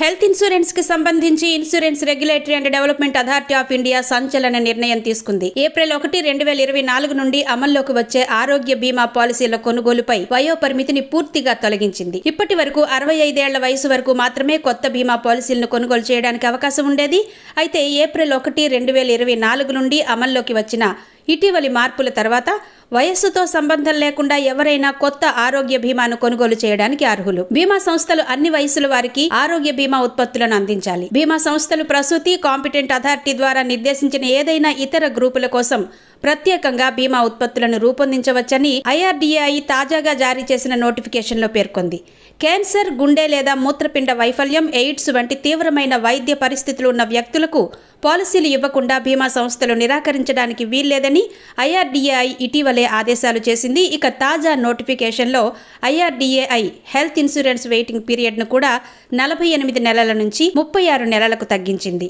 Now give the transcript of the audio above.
Health insurance కి సంబంధించి insurance regulatory and development authority of India సంచలన నిర్ణయం తీసుకుంది. ఏప్రిల్ 1, 2024 నుండి అమల్లోకి వచ్చే ఆరోగ్య బీమా పాలసీల కొనుగోలుపై వయోపరిమితిని పూర్తిగా తొలగించింది. ఇప్పటి వరకు 65 ఏళ్ల వయసు వరకు మాత్రమే కొత్త బీమా పాలసీలను కొనుగోలు చేయడానికి అవకాశం ఉండేది. అయితే ఏప్రిల్ 1, 2024 నుండి అమల్లోకి వచ్చిన ఇటీవలి మార్పుల తర్వాత వయస్సుతో సంబంధం లేకుండా ఎవరైనా కొత్త ఆరోగ్య బీమాను కొనుగోలు చేయడానికి అర్హులు. బీమా సంస్థలు అన్ని వయసుల వారికి ఆరోగ్య బీమా ఉత్పత్తులను అందించాలి. బీమా సంస్థలు ప్రసూతి, కాంపిటెంట్ అథారిటీ ద్వారా నిర్దేశించిన ఏదైనా ఇతర గ్రూపుల కోసం ప్రత్యేకంగా బీమా ఉత్పత్తులను రూపొందించవచ్చని IRDAI తాజాగా జారీ చేసిన నోటిఫికేషన్లో పేర్కొంది. క్యాన్సర్, గుండె లేదా మూత్రపిండ వైఫల్యం, ఎయిడ్స్ వంటి తీవ్రమైన వైద్య పరిస్థితులు ఉన్న వ్యక్తులకు పాలసీలు ఇవ్వకుండా బీమా సంస్థలు నిరాకరించడానికి వీల్లేదని IRDAI ఇటీవలే ఆదేశాలు చేసింది. ఇక తాజా నోటిఫికేషన్లో IRDAI హెల్త్ ఇన్సూరెన్స్ వెయిటింగ్ పీరియడ్ను కూడా 48 నెలల నుంచి 36 నెలలకు తగ్గించింది.